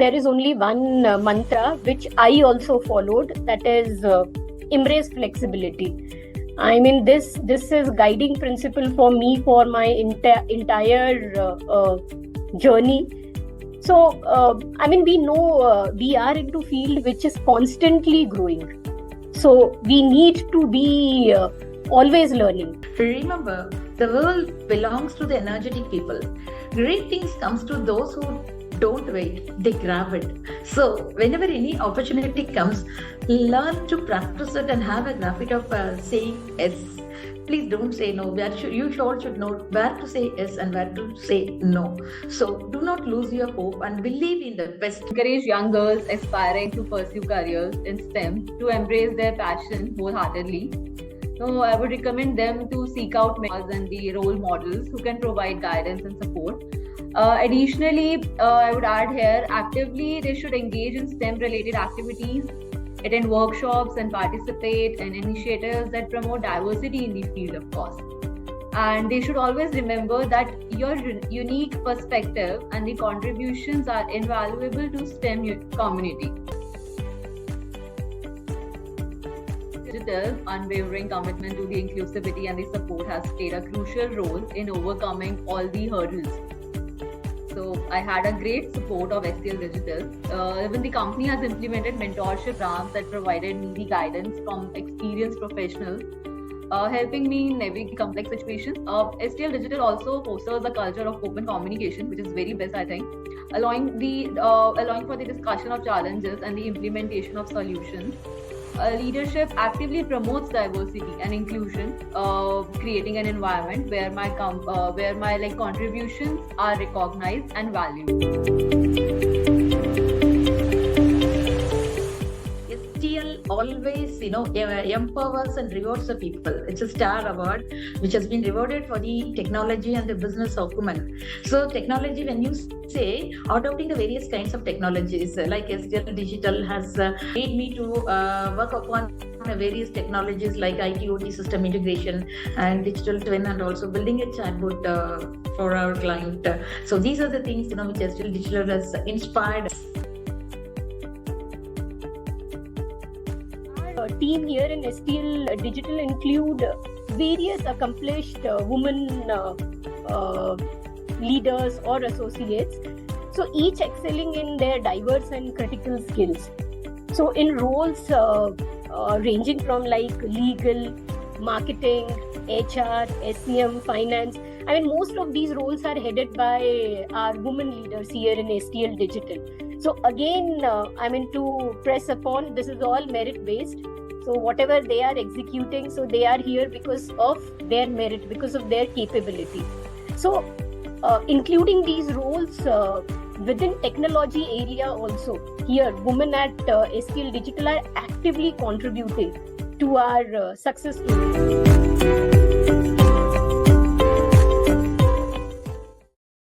there is only one mantra which I also followed, that is embrace flexibility. I mean, this is guiding principle for me for my entire journey. So, I mean, we know we are into field which is constantly growing. So we need to be always learning. Remember, the world belongs to the energetic people. Great things comes to those who don't wait, they grab it. So whenever any opportunity comes, learn to practice it and have a habit of saying yes. Please don't say no. You all should know where to say yes and where to say no. So do not lose your hope and believe in the best. Encourage young girls aspiring to pursue careers in STEM to embrace their passion wholeheartedly. So I would recommend them to seek out mentors and the role models who can provide guidance and support. Additionally, I would add here, actively they should engage in STEM related activities, attend workshops and participate in initiatives that promote diversity in the field, of course. And they should always remember that your unique perspective and the contributions are invaluable to STEM community. Digital unwavering commitment to the inclusivity and the support has played a crucial role in overcoming all the hurdles. So I had a great support of STL Digital. Even the company has implemented mentorship programs that provided me the guidance from experienced professionals, helping me navigate complex situations. STL Digital also fosters a culture of open communication, which is very best, I think, allowing for the discussion of challenges and the implementation of solutions. Leadership actively promotes diversity and inclusion, creating an environment where my contributions are recognized and valued. STL always, empowers and rewards the people. It's a star award which has been rewarded for the technology and the business acumen. So technology, when you say adopting the various kinds of technologies, like STL Digital has made me to work upon various technologies like IT/OT system integration and digital twin, and also building a chatbot for our client. So these are the things which STL Digital has inspired. Team here in STL Digital include various accomplished women leaders or associates. So each excelling in their diverse and critical skills. So in roles ranging from like legal, marketing, HR, SCM, finance. I mean, most of these roles are headed by our women leaders here in STL Digital. So again, to press upon, this is all merit based. So whatever they are executing, so they are here because of their merit, because of their capability. So including these roles within technology area also, here women at STL Digital are actively contributing to our success story.